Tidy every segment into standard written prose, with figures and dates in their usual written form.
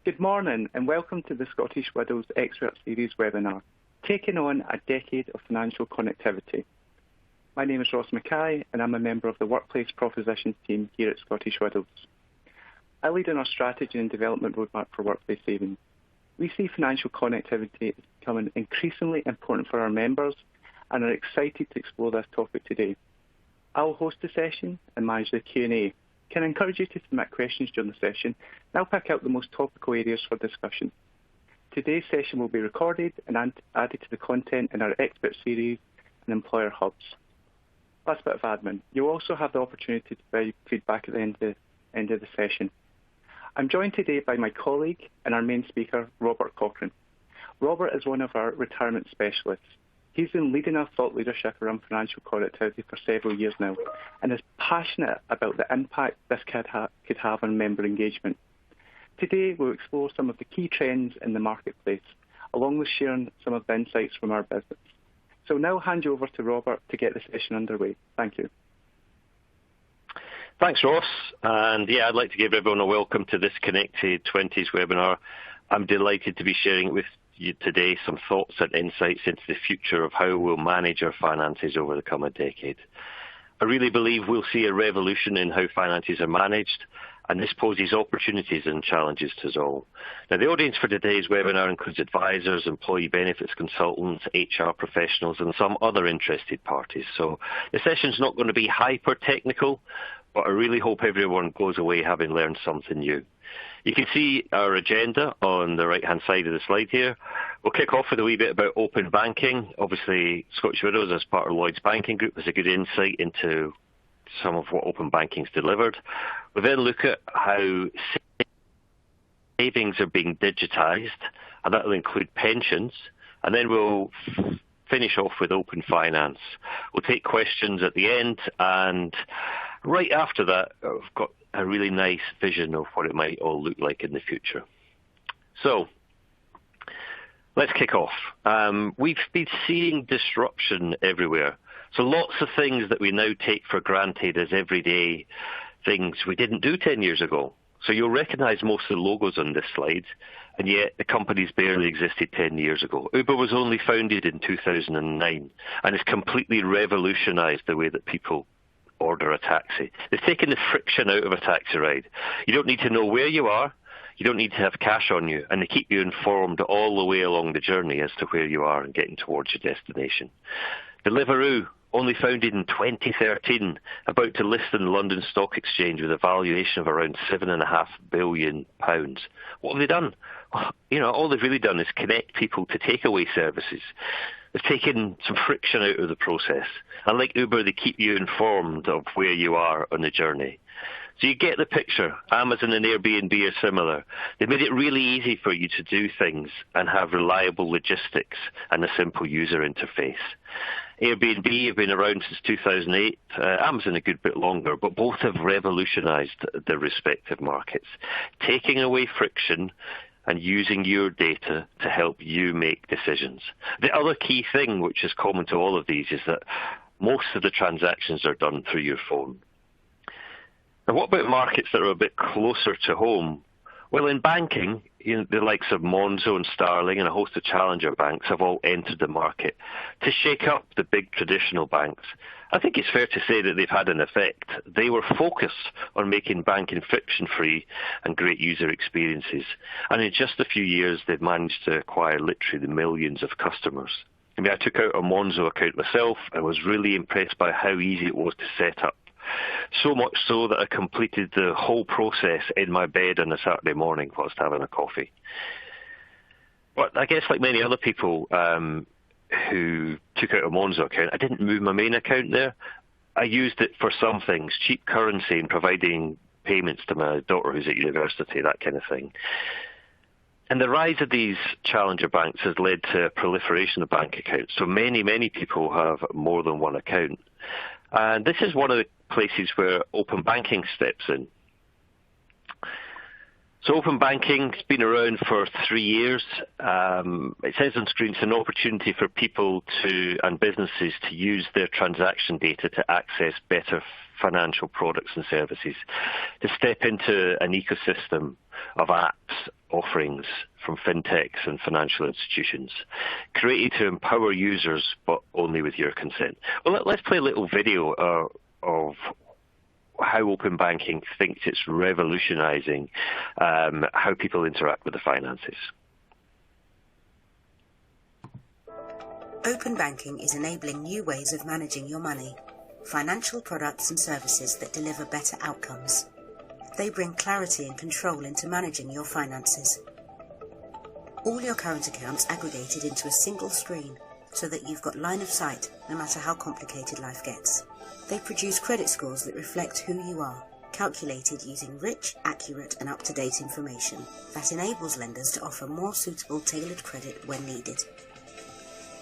Good morning and welcome to the Scottish Widows Expert Series webinar, taking on a decade of financial connectivity. My name is Ross Mackay and I'm a member of the Workplace Propositions team here at Scottish Widows. I lead on our strategy and development roadmap for workplace savings. We see financial connectivity as becoming increasingly important for our members and are excited to explore this topic today. I'll host the session and manage the Q&A. Can I encourage you to submit questions during the session, and I'll pick out the most topical areas for discussion. Today's session will be recorded and added to the content in our expert series and employer hubs. Last bit of admin. You'll also have the opportunity to provide feedback at the end of the session. I'm joined today by my colleague and our main speaker, Robert Cochrane. Robert is one of our retirement specialists. He's been leading our thought leadership around financial connectivity for several years now and is passionate about the impact this could have on member engagement. Today, we'll explore some of the key trends in the marketplace, along with sharing some of the insights from our business. So now I'll hand you over to Robert to get the session underway. Thank you. Thanks, Ross. And I'd like to give everyone a welcome to this Connected 20s webinar. I'm delighted to be sharing it with you today some thoughts and insights into the future of how we'll manage our finances over the coming decade. I really believe we'll see a revolution in how finances are managed, and this poses opportunities and challenges to us all. Now, the audience for today's webinar includes advisors, employee benefits consultants, HR professionals, and some other interested parties. So the session's not going to be hyper-technical, but I really hope everyone goes away having learned something new. You can see our agenda on the right-hand side of the slide here. We'll kick off with a wee bit about open banking. Obviously, Scottish Widows, as part of Lloyds Banking Group, has a good insight into some of what open banking's delivered. We'll then look at how savings are being digitised, and that will include pensions. And then we'll finish off with open finance. We'll take questions at the end, and right after that, I've got a really nice vision of what it might all look like in the future. So let's kick off. We've been seeing disruption everywhere. So lots of things that we now take for granted as everyday things we didn't do 10 years ago. So you'll recognize most of the logos on this slide, and yet the companies barely existed 10 years ago. Uber was only founded in 2009, and it's completely revolutionized the way that people order a taxi. They've taken the friction out of a taxi ride. You don't need to know where you are. You don't need to have cash on you, and they keep you informed all the way along the journey as to where you are and getting towards your destination. Deliveroo, only founded in 2013, about to list in the London Stock Exchange with a valuation of around £7.5 billion. What have they done? All they've really done is connect people to takeaway services. They've taken some friction out of the process. And like Uber, they keep you informed of where you are on the journey. So you get the picture. Amazon and Airbnb are similar. They made it really easy for you to do things and have reliable logistics and a simple user interface. Airbnb have been around since 2008, Amazon a good bit longer, but both have revolutionized their respective markets, taking away friction and using your data to help you make decisions. The other key thing, which is common to all of these, is that most of the transactions are done through your phone. Now, what about markets that are a bit closer to home? Well, in banking, the likes of Monzo and Starling and a host of challenger banks have all entered the market to shake up the big traditional banks. I think it's fair to say that they've had an effect. They were focused on making banking friction-free and great user experiences. And in just a few years, they've managed to acquire literally the millions of customers. I mean, I took out a Monzo account myself and was really impressed by how easy it was to set up. So much so that I completed the whole process in my bed on a Saturday morning whilst having a coffee. But I guess like many other people who took out a Monzo account, I didn't move my main account there. I used it for some things, cheap currency and providing payments to my daughter who's at university, that kind of thing. And the rise of these challenger banks has led to a proliferation of bank accounts. So many people have more than one account. And this is one of the places where open banking steps in. So open banking has been around for 3 years. It says on screen it's an opportunity for people and businesses to use their transaction data to access better financial products and services, to step into an ecosystem of apps offerings from fintechs and financial institutions, created to empower users, but only with your consent. Well, let's play a little video of how open banking thinks it's revolutionizing how people interact with the finances. Open banking is enabling new ways of managing your money, financial products and services that deliver better outcomes. They bring clarity and control into managing your finances. All your current accounts aggregated into a single screen so that you've got line of sight no matter how complicated life gets. They produce credit scores that reflect who you are, calculated using rich, accurate and up-to-date information that enables lenders to offer more suitable tailored credit when needed.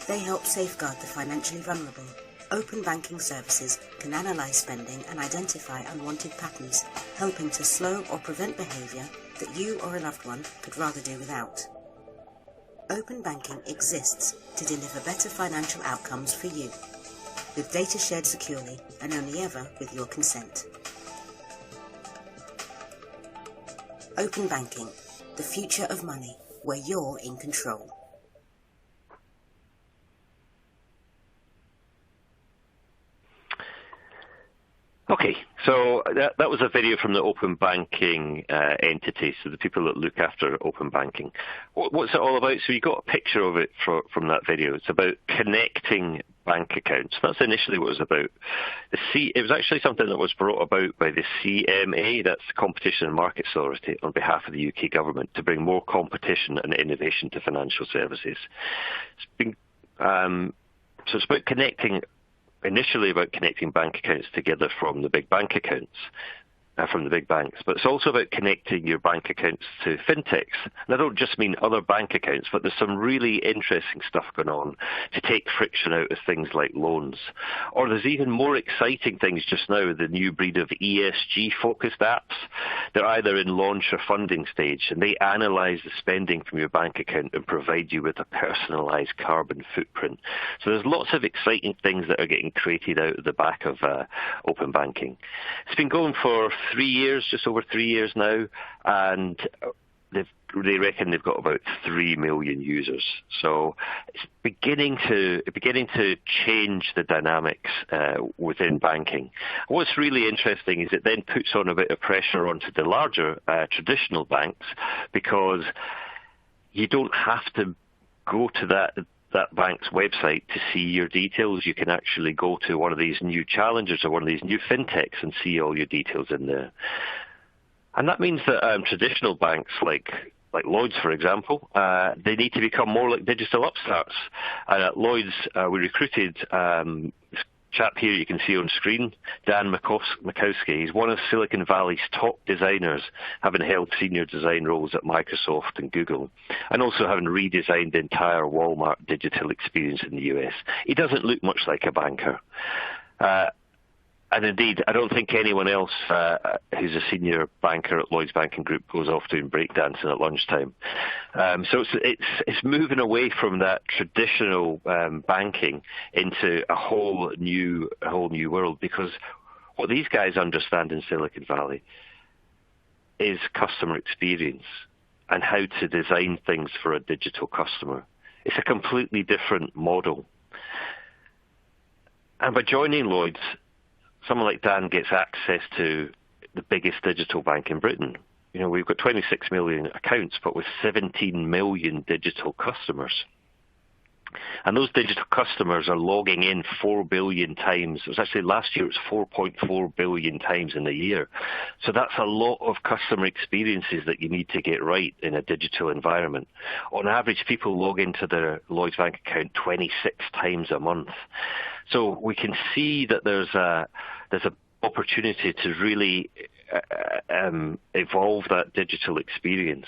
They help safeguard the financially vulnerable. Open banking services can analyse spending and identify unwanted patterns, helping to slow or prevent behaviour that you or a loved one could rather do without. Open banking exists to deliver better financial outcomes for you, with data shared securely and only ever with your consent. Open banking, the future of money, where you're in control. Okay, so that was a video from the open banking entity, so the people that look after open banking. What's it all about? So you got a picture of it from that video. It's about connecting bank accounts. That's initially what it was about. It was actually something that was brought about by the CMA, that's the Competition and Markets Authority, on behalf of the UK government to bring more competition and innovation to financial services. So it's about initially about connecting bank accounts together from the big bank accounts, from the big banks, but it's also about connecting your bank accounts to fintechs. And I don't just mean other bank accounts, but there's some really interesting stuff going on to take friction out of things like loans. Or there's even more exciting things just now, the new breed of ESG-focused apps. They're either in launch or funding stage, and they analyze the spending from your bank account and provide you with a personalized carbon footprint. So there's lots of exciting things that are getting created out of the back of open banking. It's been going for 3 years, just over 3 years now, and they reckon they've got about 3 million users. So it's beginning to change the dynamics within banking. What's really interesting is it then puts on a bit of pressure onto the larger traditional banks, because you don't have to go to that bank's website to see your details. You can actually go to one of these new challengers or one of these new fintechs and see all your details in there. And that means that traditional banks like Lloyds, for example, they need to become more like digital upstarts. And at Lloyds, we recruited this chap here you can see on screen, Dan Makowski. He's one of Silicon Valley's top designers, having held senior design roles at Microsoft and Google, and also having redesigned the entire Walmart digital experience in the US. He doesn't look much like a banker. And indeed, I don't think anyone else who's a senior banker at Lloyds Banking Group goes off doing breakdancing at lunchtime. So it's moving away from that traditional banking into a whole new world, because what these guys understand in Silicon Valley is customer experience and how to design things for a digital customer. It's a completely different model. And by joining Lloyds, someone like Dan gets access to the biggest digital bank in Britain. You know, we've got 26 million accounts, but with 17 million digital customers. And those digital customers are logging in 4 billion times. It was actually last year, it was 4.4 billion times in a year. So that's a lot of customer experiences that you need to get right in a digital environment. On average, people log into their Lloyds Bank account 26 times a month. So we can see that there's an opportunity to really evolve that digital experience.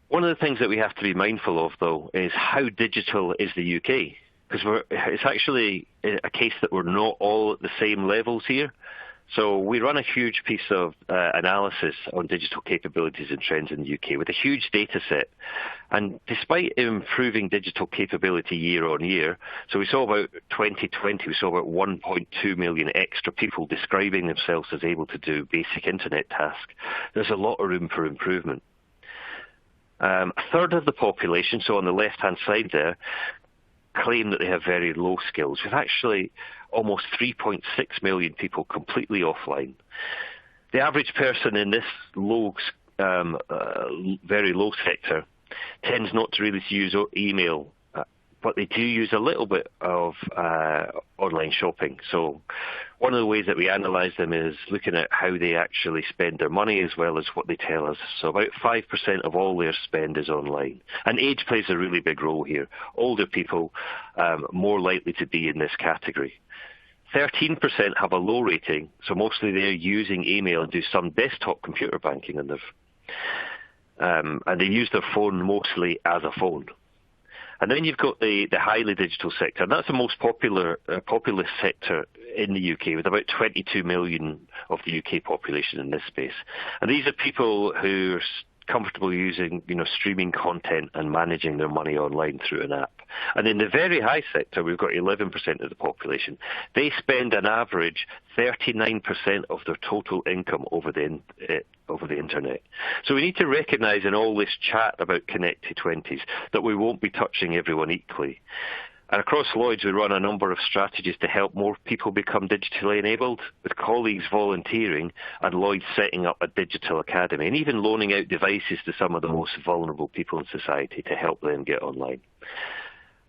One of the things that we have to be mindful of, though, is how digital is the UK, because it's actually a case that we're not all at the same levels here. So we run a huge piece of analysis on digital capabilities and trends in the UK with a huge data set. And despite improving digital capability year on year, so we saw about 2020, we saw about 1.2 million extra people describing themselves as able to do basic internet tasks. There's a lot of room for improvement. A third of the population, so on the left-hand side there, claim that they have very low skills. We've actually almost 3.6 million people completely offline. The average person in this very low sector tends not to really use email, but they do use a little bit of online shopping. So one of the ways that we analyse them is looking at how they actually spend their money as well as what they tell us. So about 5% of all their spend is online. And age plays a really big role here. Older people more likely to be in this category. 13% have a low rating, so mostly they're using email and do some desktop computer banking on and they use their phone mostly as a phone. And then you've got the highly digital sector, and that's the most populous sector in the UK, with about 22 million of the UK population in this space. And these are people who are comfortable using, streaming content and managing their money online through an app. And in the very high sector, we've got 11% of the population. They spend an average 39% of their total income over the internet. So we need to recognise in all this chat about connected 20s that we won't be touching everyone equally. And across Lloyds, we run a number of strategies to help more people become digitally enabled, with colleagues volunteering and Lloyds setting up a digital academy and even loaning out devices to some of the most vulnerable people in society to help them get online.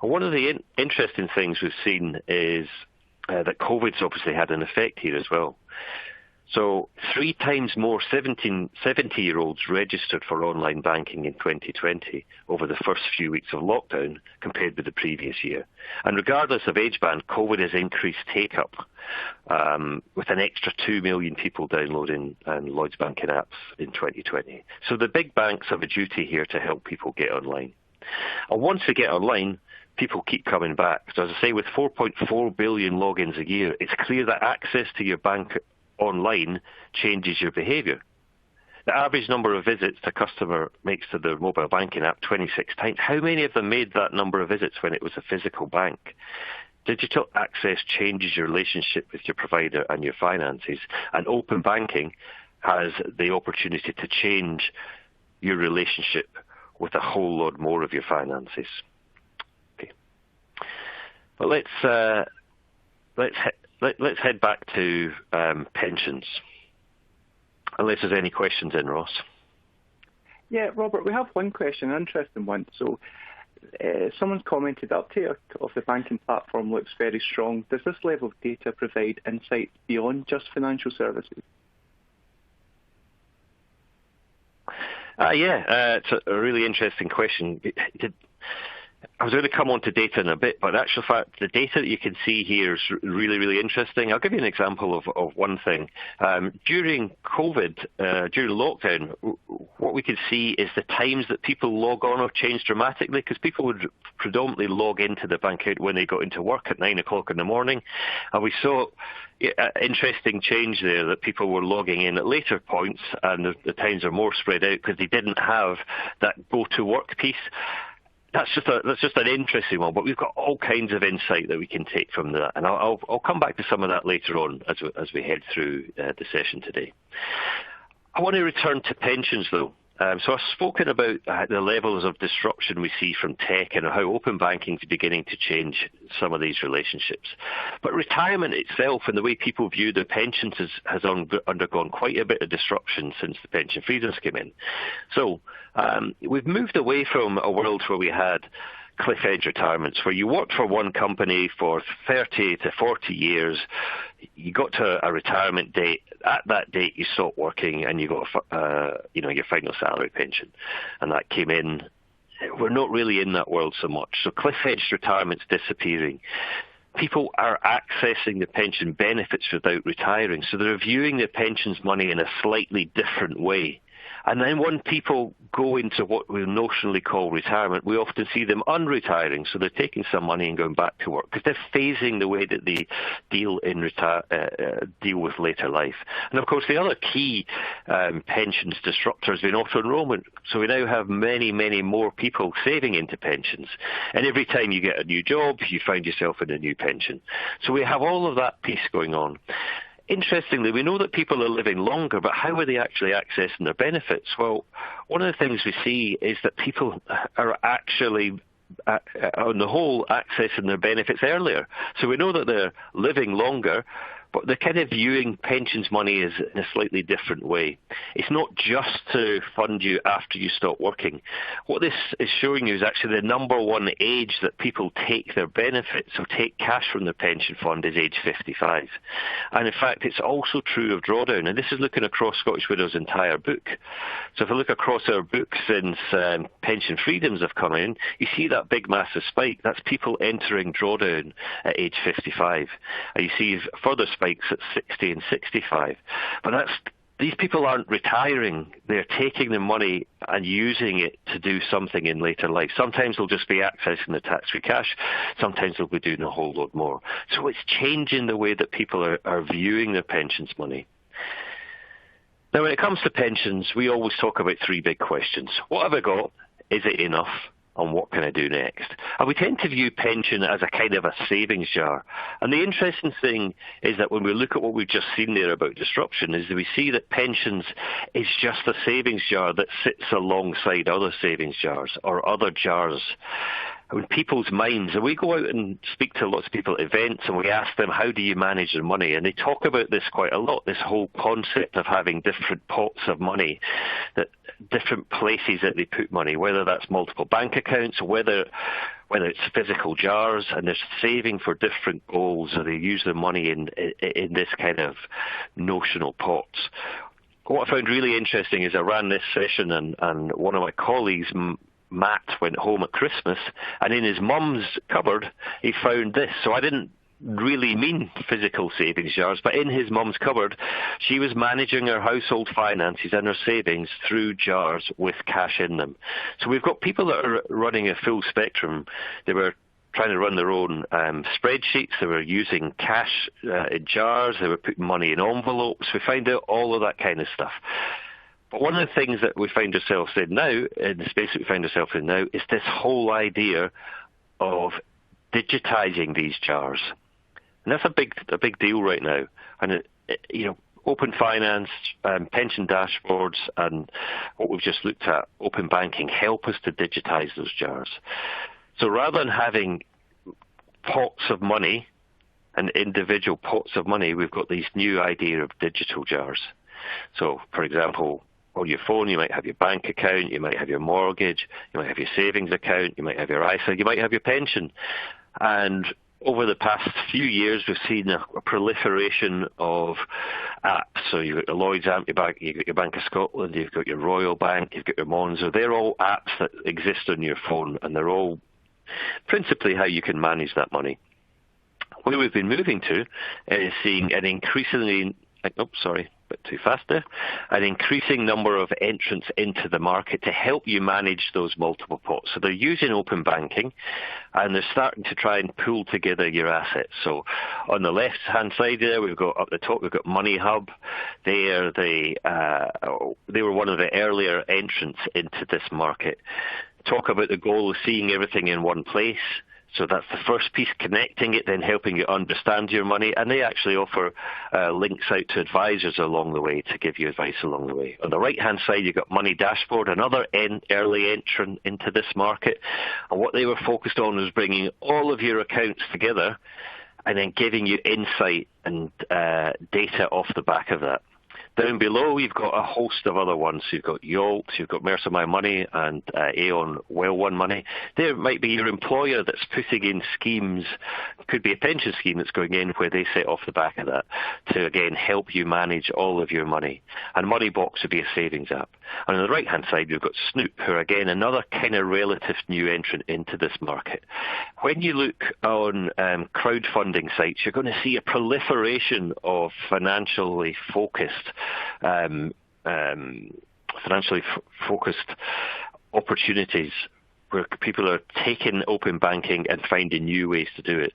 And one of the interesting things we've seen is that COVID's obviously had an effect here as well. So 3 times more 70-year-olds registered for online banking in 2020 over the first few weeks of lockdown compared with the previous year. And regardless of age band, COVID has increased take-up with an extra 2 million people downloading Lloyds banking apps in 2020. So the big banks have a duty here to help people get online. And once they get online, people keep coming back. So as I say, with 4.4 billion logins a year, it's clear that access to your bank online changes your behaviour. The average number of visits a customer makes to their mobile banking app 26 times. How many of them made that number of visits when it was a physical bank? Digital access changes your relationship with your provider and your finances, and open banking has the opportunity to change your relationship with a whole lot more of your finances. Okay. But let's head back to pensions, unless there's any questions in, Ross. Yeah, Robert, we have one question, an interesting one. So someone's commented, uptake of the banking platform looks very strong. Does this level of data provide insight beyond just financial services? It's a really interesting question. I was going to come on to data in a bit, but in actual fact, the data that you can see here is really, really interesting. I'll give you an example of one thing. During COVID, during lockdown, what we could see is the times that people log on have changed dramatically, because people would predominantly log into the bank when they got into work at 9 o'clock in the morning. And we saw an interesting change there, that people were logging in at later points, and the times are more spread out because they didn't have that go-to-work piece. That's just an interesting one, but we've got all kinds of insight that we can take from that, and I'll come back to some of that later on as we head through the session today. I want to return to pensions, though. So I've spoken about the levels of disruption we see from tech and how open banking is beginning to change some of these relationships. But retirement itself and the way people view their pensions has undergone quite a bit of disruption since the pension freedoms came in. So we've moved away from a world where we had cliff edge retirements, where you worked for one company for 30 to 40 years, you got to a retirement date, at that date you stopped working and you got your final salary pension, and that came in. We're not really in that world so much. So cliff edge retirement's disappearing. People are accessing the pension benefits without retiring, so they're viewing their pensions money in a slightly different way. And then when people go into what we notionally call retirement, we often see them unretiring. So they're taking some money and going back to work because they're phasing the way that they deal with later life. And of course, the other key pensions disruptor has been auto-enrollment. So we now have many, many more people saving into pensions. And every time you get a new job, you find yourself in a new pension. So we have all of that piece going on. Interestingly, we know that people are living longer, but how are they actually accessing their benefits? Well, one of the things we see is that people are actually, on the whole, accessing their benefits earlier. So we know that they're living longer, but they're kind of viewing pensions money as in a slightly different way. It's not just to fund you after you stop working. What this is showing you is actually the number one age that people take their benefits or take cash from their pension fund is age 55. And in fact, it's also true of drawdown. And this is looking across Scottish Widows' entire book. So if I look across our book since pension freedoms have come in, you see that big massive spike. That's people entering drawdown at age 55. And you see further spikes at 60 and 65. But these people aren't retiring. They're taking the money and using it to do something in later life. Sometimes they'll just be accessing the tax-free cash. Sometimes they'll be doing a whole lot more. So it's changing the way that people are viewing their pensions money. Now, when it comes to pensions, we always talk about three big questions. What have I got? Is it enough? And what can I do next? And we tend to view pension as a kind of a savings jar. And the interesting thing is that when we look at what we've just seen there about disruption, is that we see that pensions is just a savings jar that sits alongside other savings jars or other jars. In people's minds, and we go out and speak to lots of people at events and we ask them, how do you manage their money? And they talk about this quite a lot, this whole concept of having different pots of money, that different places that they put money, whether that's multiple bank accounts or whether it's physical jars, and they're saving for different goals, or they use their money in this kind of notional pots. What I found really interesting is I ran this session and one of my colleagues, Matt, went home at Christmas, and in his mum's cupboard he found this. So I didn't really mean physical savings jars, but in his mum's cupboard she was managing her household finances and her savings through jars with cash in them. So we've got people that are running a full spectrum. They were trying to run their own spreadsheets. They were using cash in jars. They were putting money in envelopes. We find out all of that kind of stuff. But one of the things that we find ourselves in now, in the space that we find ourselves in now, is this whole idea of digitizing these jars. And that's a big deal right now. And, open finance, pension dashboards, and what we've just looked at, open banking, help us to digitize those jars. So rather than having pots of money and individual pots of money, we've got this new idea of digital jars. So, for example, on your phone, you might have your bank account, you might have your mortgage, you might have your savings account, you might have your ISA, you might have your pension. And over the past few years, we've seen a proliferation of apps. So you've got the Lloyds app, you've got your Bank of Scotland, you've got your Royal Bank, you've got your Monzo. They're all apps that exist on your phone, and they're all principally how you can manage that money. Where we've been moving to is seeing an increasingly, an increasing number of entrants into the market to help you manage those multiple pots. So they're using open banking, and they're starting to try and pull together your assets. So on the left-hand side there, we've got up the top, we've got Money Hub. They were one of the earlier entrants into this market. Talk about the goal of seeing everything in one place. So that's the first piece, connecting it, then helping you understand your money. And they actually offer links out to advisors along the way to give you advice along the way. On the right-hand side, you've got Money Dashboard, another early entrant into this market. And what they were focused on was bringing all of your accounts together and then giving you insight and data off the back of that. Down below, you've got a host of other ones. You've got Yolt, you've got Mercer My Money, and Aon Well One Money. There might be your employer that's putting in schemes. Could be a pension scheme that's going in where they set off the back of that to, again, help you manage all of your money. And Moneybox would be a savings app. And on the right-hand side, you've got Snoop, who are, again, another kind of relative new entrant into this market. When you look on crowdfunding sites, you're going to see a proliferation of financially focused financially focused opportunities where people are taking open banking and finding new ways to do it.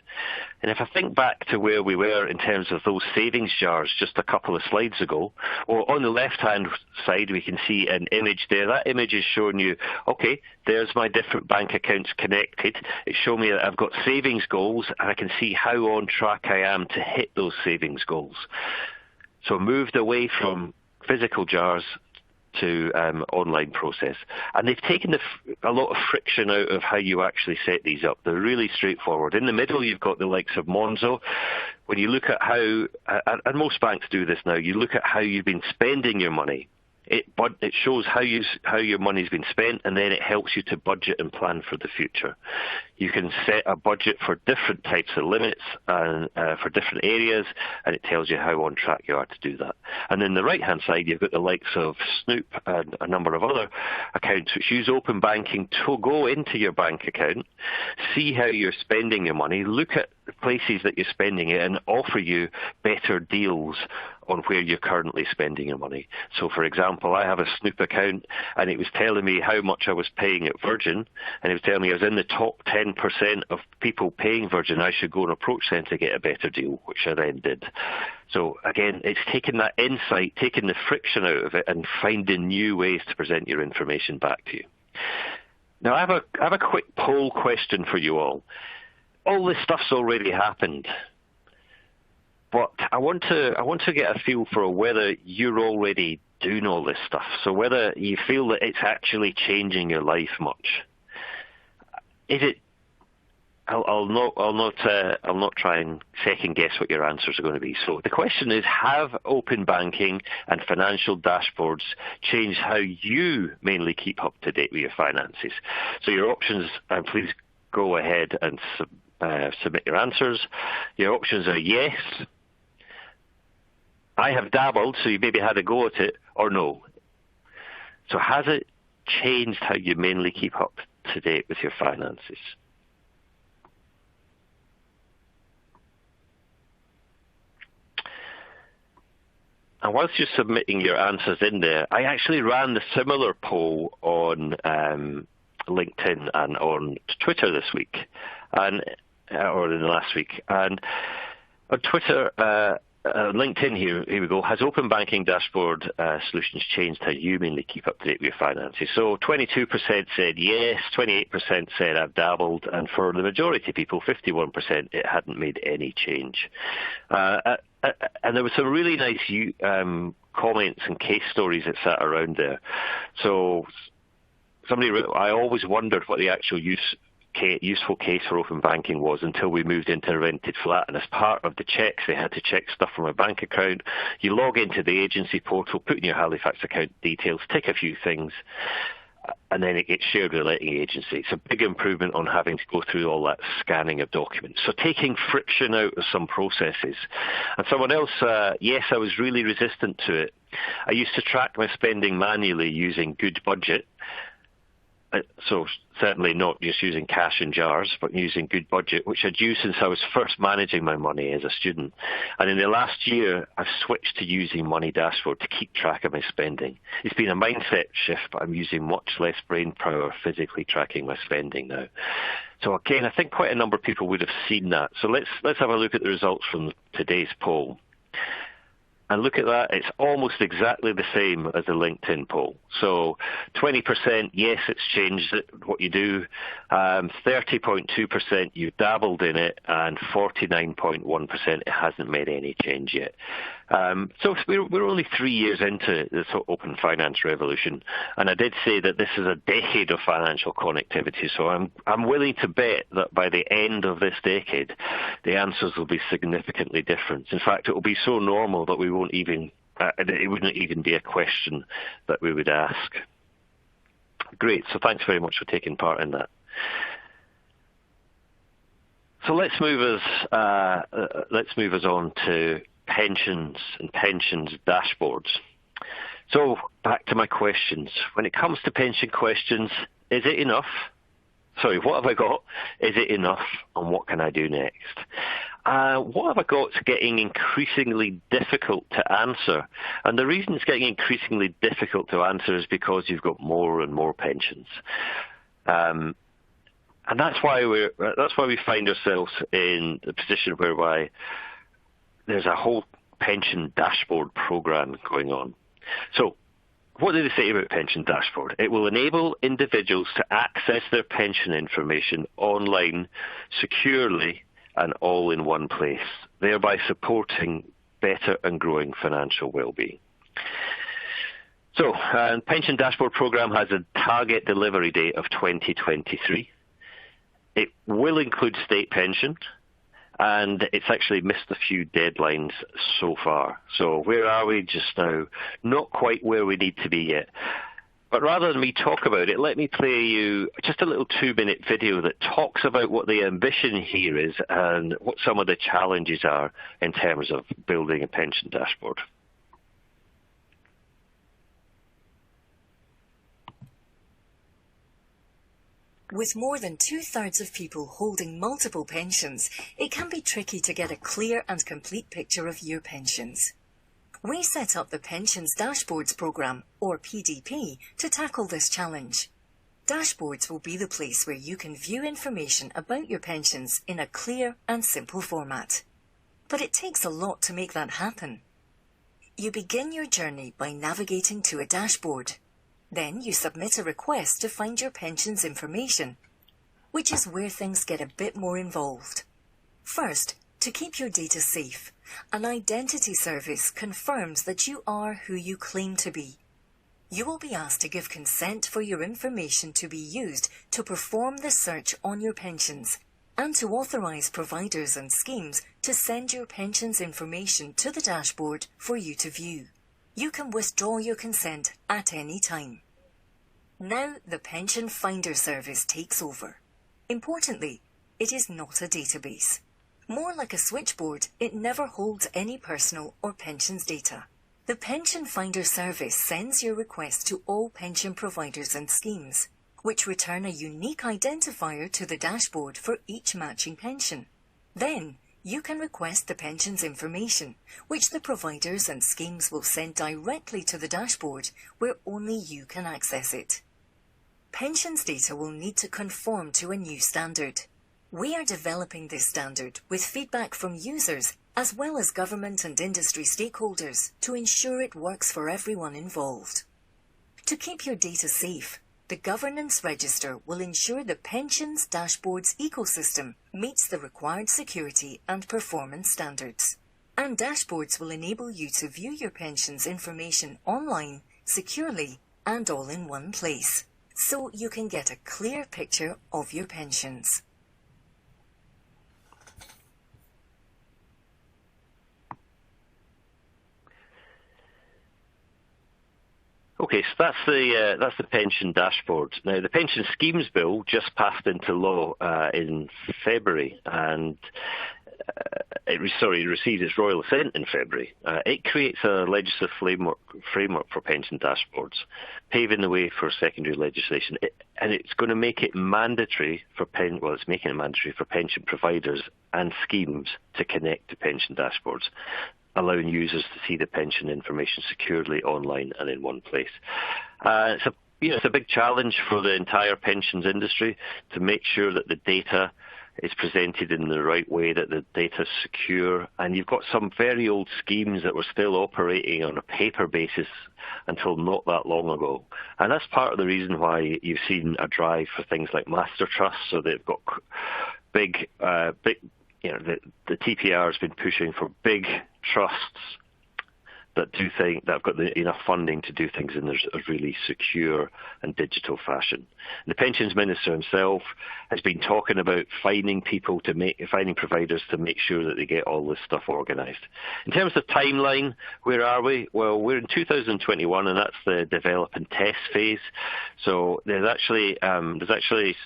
And if I think back to where we were in terms of those savings jars just a couple of slides ago, or on the left-hand side, we can see an image there. That image is showing you, okay, there's my different bank accounts connected. It's showing me that I've got savings goals, and I can see how on track I am to hit those savings goals. So I moved away from physical jars to online process. And they've taken a lot of friction out of how you actually set these up. They're really straightforward. In the middle, you've got the likes of Monzo. When you look at how, and most banks do this now, you look at how you've been spending your money. It shows how your money's been spent, and then it helps you to budget and plan for the future. You can set a budget for different types of limits and for different areas, and it tells you how on track you are to do that. And then the right-hand side, you've got the likes of Snoop and a number of other accounts which use open banking to go into your bank account, see how you're spending your money, look at the places that you're spending it, and offer you better deals on where you're currently spending your money. So, for example, I have a Snoop account, and it was telling me how much I was paying at Virgin, and it was telling me I was in the top 10% of people paying Virgin. I should go and approach them to get a better deal, which I then did. So, again, it's taking that insight, taking the friction out of it, and finding new ways to present your information back to you. Now, I have a quick poll question for you all. All this stuff's already happened. But I want to get a feel for whether you're already doing all this stuff. So whether you feel that it's actually changing your life much. Is it? I'll not try and second guess what your answers are going to be. So the question is: have open banking and financial dashboards changed how you mainly keep up to date with your finances? So your options, and please go ahead and submit your answers. Your options are yes, I have dabbled, so you maybe had a go at it, or no. So has it changed how you mainly keep up to date with your finances? And whilst you're submitting your answers in there, I actually ran the similar poll on LinkedIn and on Twitter this week, or in the last week. And on Twitter, LinkedIn, here we go. Has open banking dashboard solutions changed how you mainly keep up to date with your finances? So 22% said yes, 28% said I've dabbled, and for the majority of people, 51%, it hadn't made any change. And there were some really nice comments and case stories that sat around there. So I always wondered what the actual useful case for open banking was until we moved into a rented flat, and as part of the checks they had to check stuff from a bank account. You log into the agency portal, put in your Halifax account details, tick a few things, and then it gets shared with the letting agency. It's a big improvement on having to go through all that scanning of documents. So taking friction out of some processes. And someone else, yes, I was really resistant to it. I used to track my spending manually using Good Budget. So certainly not just using cash in jars, but using Good Budget, which I'd used since I was first managing my money as a student. And in the last year, I've switched to using Money Dashboard to keep track of my spending. It's been a mindset shift, but I'm using much less brain power physically tracking my spending now. So again, I think quite a number of people would have seen that. So let's have a look at the results from today's poll. And look at that, it's almost exactly the same as the LinkedIn poll. So 20%, yes, it's changed what you do. 30.2%, you've dabbled in it, and 49.1%, it hasn't made any change yet. So we're only 3 years into this open finance revolution, and I did say that this is a decade of financial connectivity. So I'm willing to bet that by the end of this decade, the answers will be significantly different. In fact, it will be so normal that it wouldn't even be a question that we would ask. Great. So thanks very much for taking part in that. So let's move us on to pensions and pensions dashboards. So back to my questions. When it comes to pension questions, is it enough? Sorry, what have I got? Is it enough? And what can I do next? what have I got is getting increasingly difficult to answer. And the reason it's getting increasingly difficult to answer is because you've got more and more pensions. And that's why we find ourselves in the position whereby there's a whole pension dashboard program going on. So what do they say about Pension Dashboard? It will enable individuals to access their pension information online securely and all in one place, thereby supporting better and growing financial well-being. So, Pension Dashboard Programme has a target delivery date of 2023. It will include state pension, and it's actually missed a few deadlines so far. So where are we just now? Not quite where we need to be yet. But rather than me talk about it, let me play you just a little 2-minute video that talks about what the ambition here is and what some of the challenges are in terms of building a pension dashboard. With more than 2/3 of people holding multiple pensions, it can be tricky to get a clear and complete picture of your pensions. We set up the Pensions Dashboards Programme, or PDP, to tackle this challenge. Dashboards will be the place where you can view information about your pensions in a clear and simple format. But it takes a lot to make that happen. You begin your journey by navigating to a dashboard. Then you submit a request to find your pensions information, which is where things get a bit more involved. First, to keep your data safe, an identity service confirms that you are who you claim to be. You will be asked to give consent for your information to be used to perform the search on your pensions and to authorize providers and schemes to send your pensions information to the dashboard for you to view. You can withdraw your consent at any time. Now the Pension Finder service takes over. Importantly, it is not a database. More like a switchboard, it never holds any personal or pensions data. The Pension Finder service sends your request to all pension providers and schemes, which return a unique identifier to the dashboard for each matching pension. Then, you can request the pensions information, which the providers and schemes will send directly to the dashboard where only you can access it. Pensions data will need to conform to a new standard. We are developing this standard with feedback from users as well as government and industry stakeholders to ensure it works for everyone involved. To keep your data safe, the Governance Register will ensure the Pensions Dashboards ecosystem meets the required security and performance standards. And dashboards will enable you to view your pensions information online, securely, and all in one place, so you can get a clear picture of your pensions. Okay, so that's the pension dashboard. Now, the Pension Schemes Bill just passed into law in February, and it received its royal assent in February. It creates a legislative framework for pension dashboards, paving the way for secondary legislation, and it's going to make it mandatory for it's making it mandatory for pension providers and schemes to connect to pension dashboards, allowing users to see the pension information securely online and in one place. It's a big challenge for the entire pensions industry to make sure that the data is presented in the right way, that the data is secure. And you've got some very old schemes that were still operating on a paper basis until not that long ago. And that's part of the reason why you've seen a drive for things like master trusts. So they've got big the TPR has been pushing for big trusts that have got enough funding to do things in a really secure and digital fashion. The Pensions Minister himself has been talking about finding providers to make sure that they get all this stuff organised. In terms of timeline, where are we? Well, we're in 2021, and that's the develop and test phase. So there's actually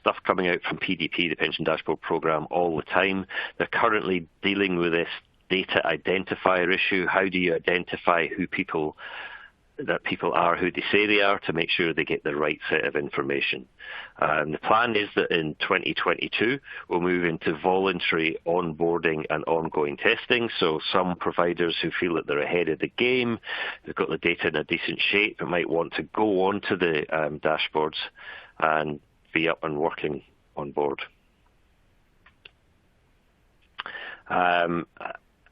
stuff coming out from PDP, the Pension Dashboard Programme, all the time. They're currently dealing with this data identifier issue. How do you identify who people that people are who they say they are, to make sure they get the right set of information. The plan is that in 2022, we'll move into voluntary onboarding and ongoing testing. So some providers who feel that they're ahead of the game, they've got the data in a decent shape, and might want to go onto the dashboards and be up and working on board.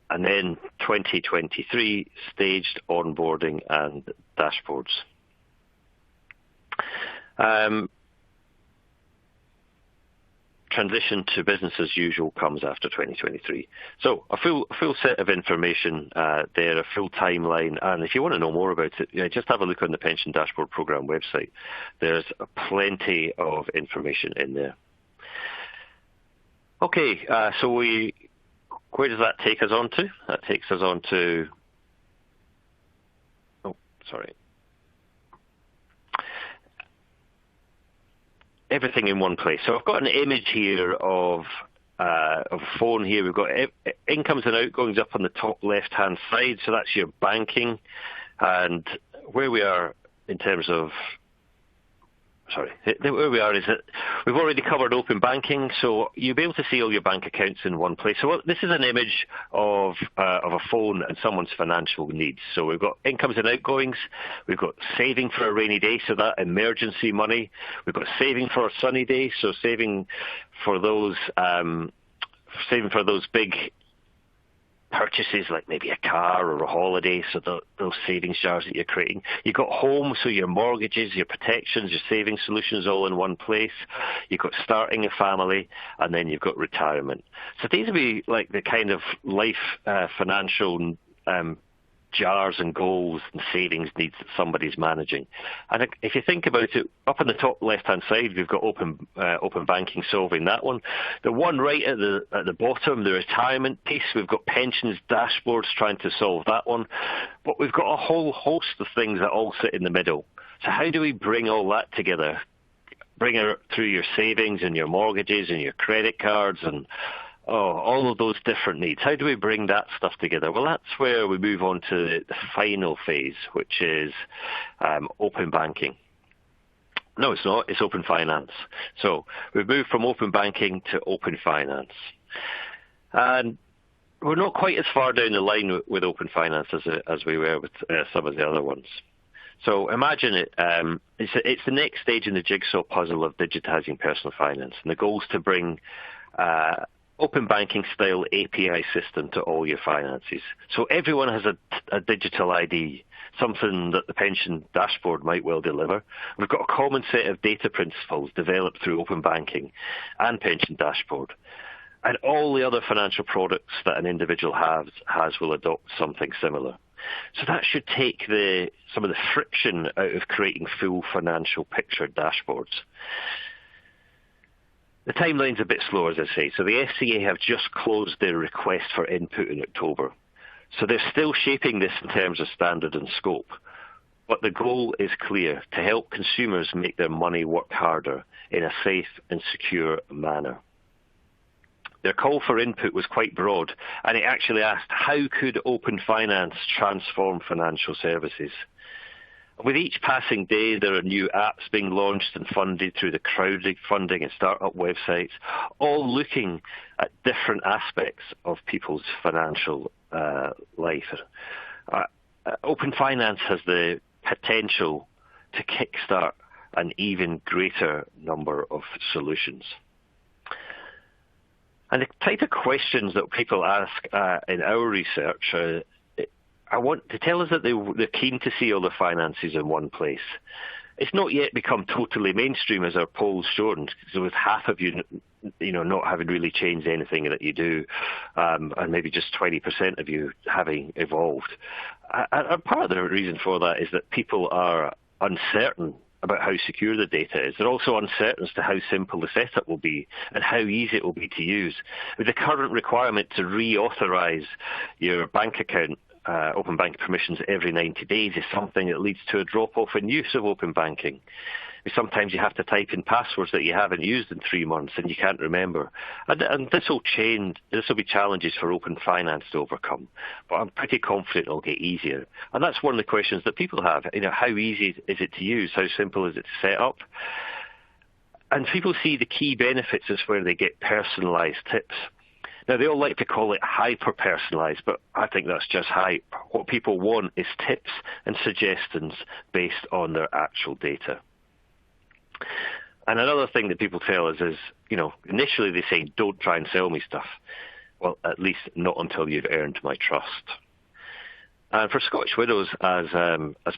And then 2023, staged onboarding and dashboards. Transition to business as usual comes after 2023. So a full set of information there, a full timeline. And if you want to know more about it, just have a look on the Pension Dashboard Programme website. There's plenty of information in there. Okay, so where does that take us on to? That takes us on to, everything in one place. So I've got an image here of a phone here. We've got incomes and outgoings up on the top left-hand side. So that's your banking, and where we are in terms of, where we are is that we've already covered open banking, so you'll be able to see all your bank accounts in one place. So this is an image of a phone and someone's financial needs. So we've got incomes and outgoings, we've got saving for a rainy day, so that emergency money. We've got saving for a sunny day, so saving for those big purchases like maybe a car or a holiday, so those savings jars that you're creating. You've got home, so your mortgages, your protections, your saving solutions all in one place. You've got starting a family, and then you've got retirement. So these would be like the kind of life financial jars and goals and savings needs that somebody's managing. And if you think about it, up on the top left-hand side, we've got open banking solving that one. The one right at the bottom, the retirement piece, we've got pensions dashboards trying to solve that one. But we've got a whole host of things that all sit in the middle. So how do we bring all that together? Bring it through your savings and your mortgages and your credit cards and all of those different needs. How do we bring that stuff together? Well, that's where we move on to the final phase, which is open banking. No, it's not. It's open finance. So we've moved from open banking to open finance. And we're not quite as far down the line with open finance as we were with some of the other ones. So imagine it. It's the next stage in the jigsaw puzzle of digitizing personal finance. And the goal is to bring open banking style API system to all your finances. So everyone has a digital ID, something that the pension dashboard might well deliver. We've got a common set of data principles developed through open banking and pension dashboard. And all the other financial products that an individual has will adopt something similar. So that should take some of the friction out of creating full financial picture dashboards. The timeline's a bit slow, as I say. So the FCA have just closed their request for input in October. So they're still shaping this in terms of standard and scope. But the goal is clear: to help consumers make their money work harder in a safe and secure manner. Their call for input was quite broad, and it actually asked, how could open finance transform financial services? With each passing day, there are new apps being launched and funded through the crowdfunding and startup websites, all looking at different aspects of people's financial life. Open finance has the potential to kickstart an even greater number of solutions. And the type of questions that people ask in our research I want to tell us that they're keen to see all the finances in one place. It's not yet become totally mainstream, as our polls shown, so with half of you not having really changed anything that you do, and maybe just 20% of you having evolved. And part of the reason for that is that people are uncertain about how secure the data is. They're also uncertain as to how simple the setup will be and how easy it will be to use. With the current requirement to reauthorize your bank account, open banking permissions every 90 days is something that leads to a drop-off in use of open banking. Sometimes you have to type in passwords that you haven't used in 3 months and you can't remember. And this will change. This will be challenges for Open Finance to overcome. But I'm pretty confident it'll get easier. And that's one of the questions that people have. How easy is it to use? How simple is it to set up? And people see the key benefits is where they get personalised tips. Now, they all like to call it hyper-personalised, but I think that's just hype. What people want is tips and suggestions based on their actual data. And another thing that people tell us is, initially they say, don't try and sell me stuff. Well, at least not until you've earned my trust. And for Scottish Widows, as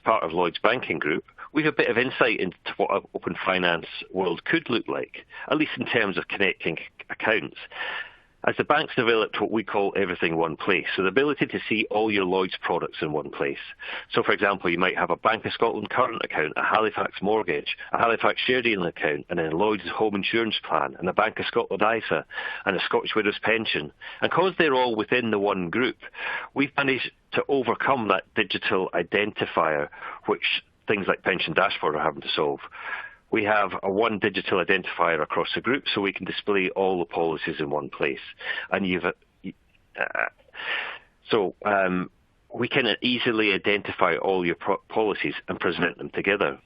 part of Lloyds Banking Group, we have a bit of insight into what an open finance world could look like, at least in terms of connecting accounts. As the banks developed what we call everything in one place, so the ability to see all your Lloyds products in one place. So, for example, you might have a Bank of Scotland current account, a Halifax mortgage, a Halifax share dealing account, and a Lloyds home insurance plan, and a Bank of Scotland ISA, and a Scottish Widows pension. And because they're all within the one group, we've managed to overcome that digital identifier, which things like Pension Dashboard are having to solve. We have a one digital identifier across the group, so we can display all the policies in one place. And we can easily identify all your policies and present them together.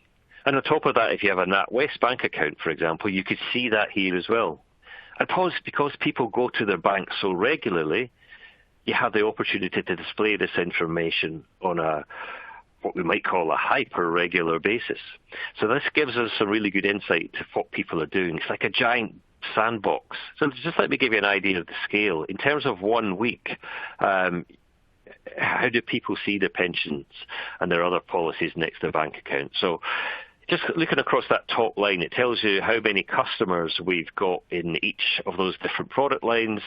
And on top of that, if you have a NatWest Bank account, for example, you could see that here as well. And because people go to their bank so regularly, you have the opportunity to display this information on what we might call a hyper-regular basis. So this gives us some really good insight to what people are doing. It's like a giant sandbox. So just let me give you an idea of the scale. In terms of 1 week, how do people see their pensions and their other policies next to their bank account? So just looking across that top line, it tells you how many customers we've got in each of those different product lines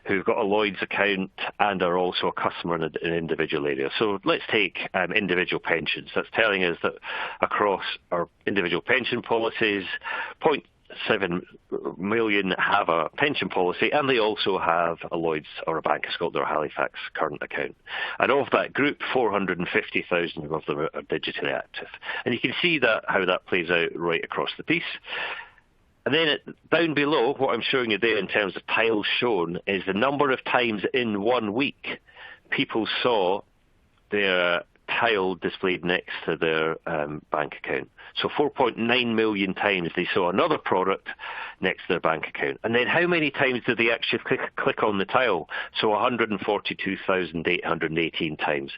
who've got a Lloyds account and are also a customer in an individual area. So let's take individual pensions. That's telling us that across our individual pension policies, 0.7 million have a pension policy, and they also have a Lloyds or a Bank of Scotland or a Halifax current account. And of that group, 450,000 of them are digitally active. And you can see how that plays out right across the piece. And then down below, what I'm showing you there in terms of tiles shown is the number of times in 1 week people saw their tile displayed next to their bank account. So 4.9 million times they saw another product next to their bank account. And then how many times did they actually click on the tile? So 142,818 times.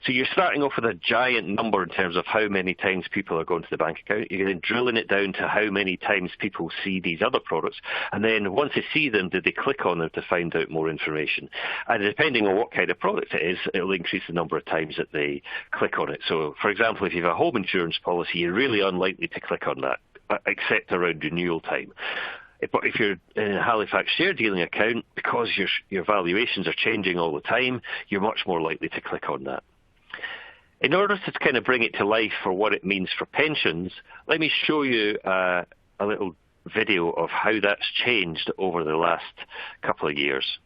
So you're starting off with a giant number in terms of how many times people are going to the bank account. You're then drilling it down to how many times people see these other products. And then once they see them, did they click on them to find out more information? And depending on what kind of product it is, it'll increase the number of times that they click on it. So, for example, if you have a home insurance policy, you're really unlikely to click on that, except around renewal time. But if you're in a Halifax share dealing account, because your valuations are changing all the time, you're much more likely to click on that. In order to kind of bring it to life for what it means for pensions, let me show you a little video of how that's changed over the last couple of years.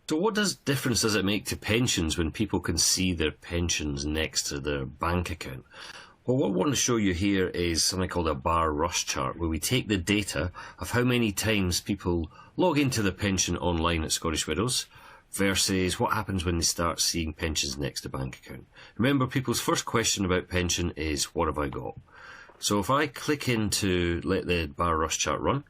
So what difference does it make to pensions when people can see their pensions next to their bank account? Well, what I want to show you here is something called a bar rush chart, where we take the data of how many times people log into their pension online at Scottish Widows versus what happens when they start seeing pensions next to bank account. Remember, people's first question about pension is, what have I got? So if I click into let the bar rush chart run,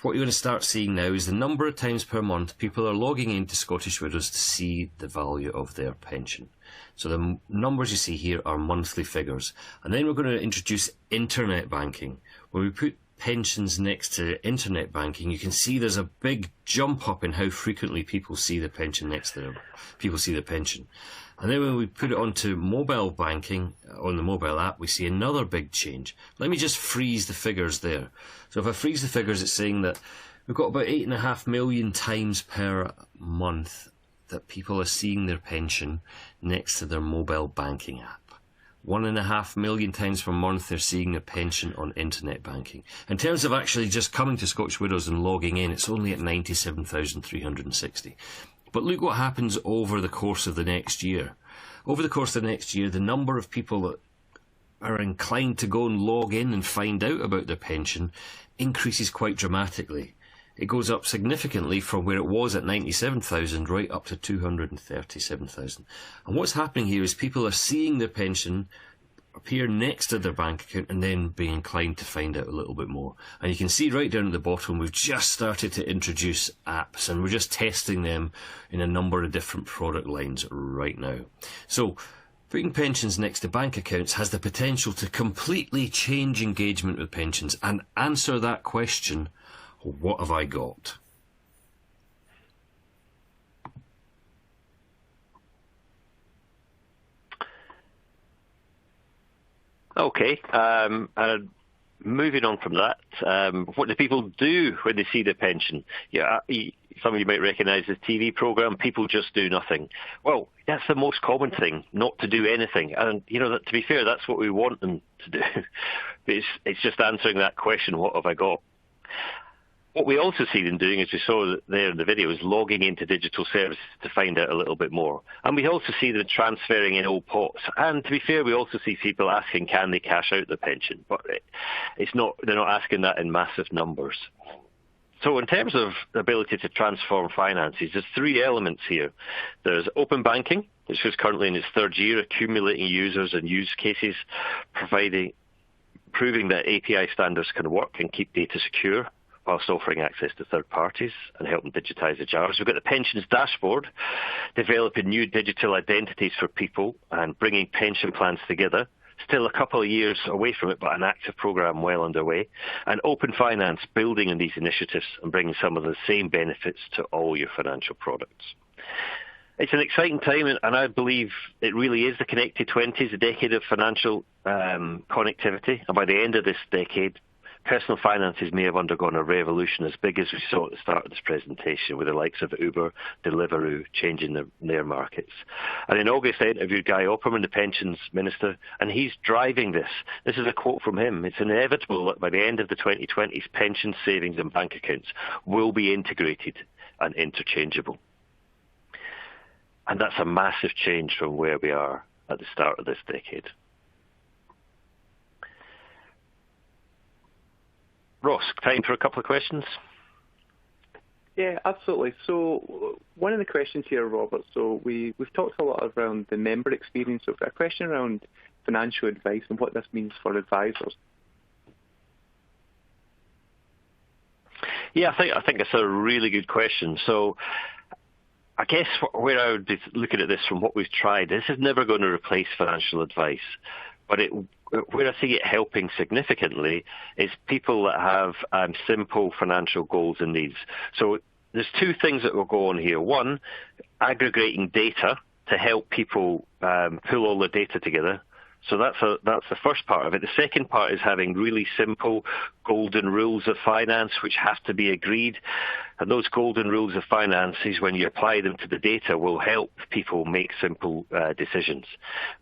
what you're going to start seeing now is the number of times per month people are logging into Scottish Widows to see the value of their pension. So the numbers you see here are monthly figures. And then we're going to introduce internet banking. When we put pensions next to internet banking, you can see there's a big jump up in how frequently people see the pension next to their pension. And then when we put it onto mobile banking, on the mobile app, we see another big change. Let me just freeze the figures there. So if I freeze the figures, it's saying that we've got about 8.5 million times per month that people are seeing their pension next to their mobile banking app. 1.5 million times per month they're seeing their pension on internet banking. In terms of actually just coming to Scottish Widows and logging in, it's only at 97,360. But look what happens over the course of the next year. Over the course of the next year, the number of people that are inclined to go and log in and find out about their pension increases quite dramatically. It goes up significantly from where it was at 97,000 right up to 237,000. And what's happening here is people are seeing their pension appear next to their bank account and then being inclined to find out a little bit more. And you can see right down at the bottom, we've just started to introduce apps, and we're just testing them in a number of different product lines right now. So putting pensions next to bank accounts has the potential to completely change engagement with pensions and answer that question, what have I got? Okay, and moving on from that, what do people do when they see their pension? Yeah, some of you might recognise this TV programme, People Just Do Nothing. Well, that's the most common thing, not to do anything. And, you know, to be fair, that's what we want them to do. But it's just answering that question, what have I got? What we also see them doing, as we saw there in the video, is logging into digital services to find out a little bit more. And we also see them transferring in old pots. And to be fair, we also see people asking, can they cash out their pension? But they're not asking that in massive numbers. So in terms of the ability to transform finances, there's three elements here. There's open banking, which is currently in its third year, accumulating users and use cases, proving that API standards can work and keep data secure, whilst offering access to third parties and helping digitise the jars. We've got the pensions dashboard, developing new digital identities for people and bringing pension plans together. Still a couple of years away from it, but an active programme well underway. And Open Finance, building on these initiatives and bringing some of the same benefits to all your financial products. It's an exciting time, and I believe it really is the connected 20s, a decade of financial connectivity. And by the end of this decade, personal finances may have undergone a revolution as big as we saw at the start of this presentation, with the likes of Uber, Deliveroo changing their markets. And in August, I interviewed Guy Opperman, the pensions minister, and he's driving this. This is a quote from him. It's inevitable that by the end of the 2020s, pension savings and bank accounts will be integrated and interchangeable. And that's a massive change from where we are at the start of this decade. Ross, time for a couple of questions? Yeah, absolutely. So one of the questions here, Robert, so we've talked a lot around the member experience. So a question around financial advice and what this means for advisors. Yeah, I think that's a really good question. So I guess where I would be looking at this from what we've tried, this is never going to replace financial advice. But where I see it helping significantly is people that have simple financial goals and needs. So there's two things that will go on here. One, aggregating data to help people pull all the data together. So that's the first part of it. The second part is having really simple golden rules of finance, which have to be agreed. And those golden rules of finance is when you apply them to the data will help people make simple decisions.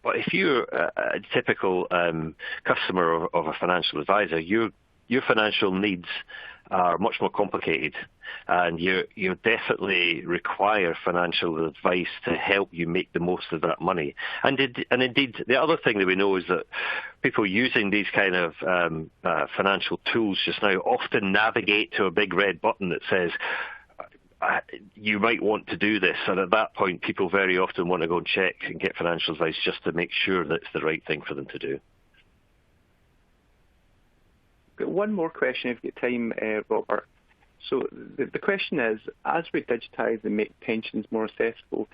But if you're a typical customer of a financial advisor, your financial needs are much more complicated, and you definitely require financial advice to help you make the most of that money. And indeed, the other thing that we know is that people using these kind of financial tools just now often navigate to a big red button that says, you might want to do this. And at that point, people very often want to go and check and get financial advice just to make sure that it's the right thing for them to do. Got one more question if you get time, Robert. So the question is, as we digitise and make pensions more accessible,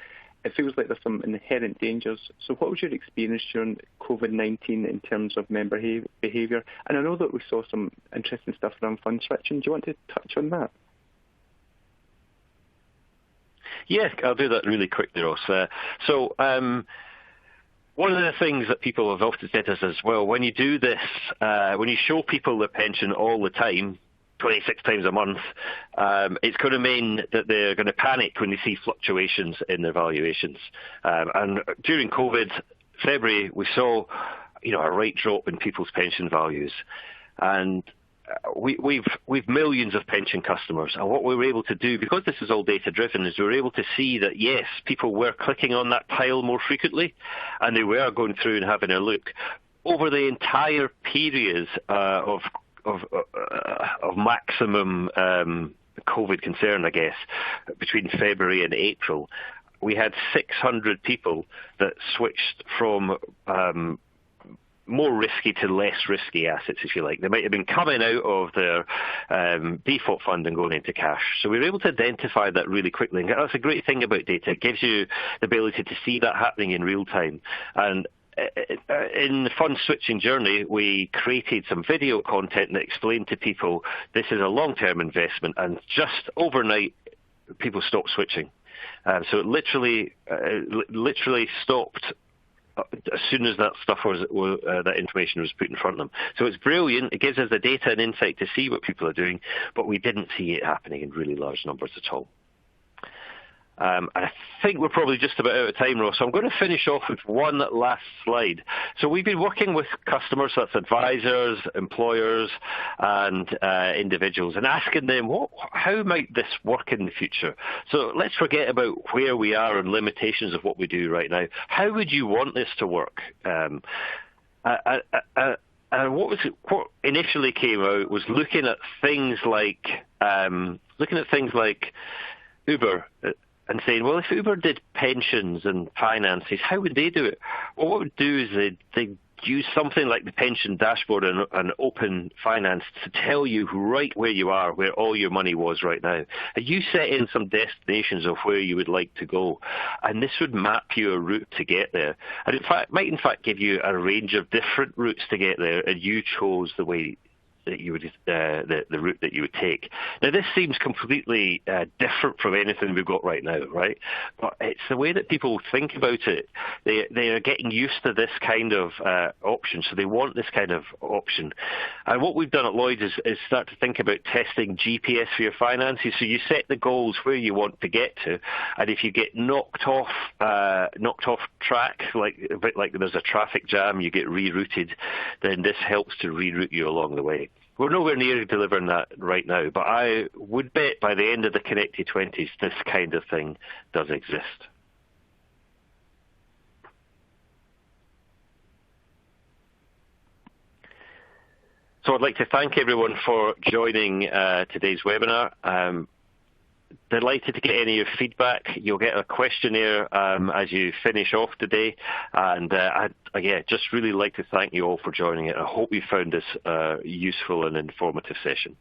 it feels like there's some inherent dangers. So what was your experience during COVID-19 in terms of member behaviour? And I know that we saw some interesting stuff around fund switching. Do you want to touch on that? Yeah, I'll do that really quickly, Ross. One of the things that people have often said to us is, well, when you do this, when you show people their pension all the time, 26 times a month, it's going to mean that they're going to panic when they see fluctuations in their valuations. And during COVID, February, we saw, a right drop in people's pension values. And we've millions of pension customers, and what we were able to do, because this is all data driven, is we were able to see that yes, people were clicking on that tile more frequently, and they were going through and having a look. over the entire period of maximum COVID concern, I guess, between February and April, we had 600 people that switched from more risky to less risky assets, if you like. They might have been coming out of their default fund and going into cash. So we were able to identify that really quickly. And that's a great thing about data. It gives you the ability to see that happening in real time. And in the fund switching journey, we created some video content that explained to people this is a long-term investment, and just overnight, people stopped switching. So it literally stopped as soon as that stuff that information was put in front of them. So it's brilliant. It gives us the data and insight to see what people are doing, but we didn't see it happening in really large numbers at all. I think we're probably just about out of time, Ross, so I'm going to finish off with one last slide. So we've been working with customers, that's advisors, employers, and individuals, and asking them, how might this work in the future? So let's forget about where we are and limitations of what we do right now. How would you want this to work? And what initially came out was looking at things like Uber. And saying, well, if Uber did pensions and finances, how would they do it? Well, what would do is they'd use something like the pension dashboard and open finance to tell you right where you are, where all your money was right now. And you set in some destinations of where you would like to go. And this would map you a route to get there. And might in fact give you a range of different routes to get there, and you chose the way that you would the route that you would take. Now, this seems completely different from anything we've got right now, right? But it's the way that people think about it. They are getting used to this kind of option, so they want this kind of option. And what we've done at Lloyds is start to think about testing GPS for your finances. So you set the goals where you want to get to, and if you get knocked off track, like a bit like there's a traffic jam, you get rerouted, then this helps to reroute you along the way. We're nowhere near delivering that right now, but I would bet by the end of the Connected 20s, this kind of thing does exist. So I'd like to thank everyone for joining today's webinar. Delighted to get any of your feedback. You'll get a questionnaire as you finish off today. And I'd just really like to thank you all for joining it. I hope you found this useful and informative session.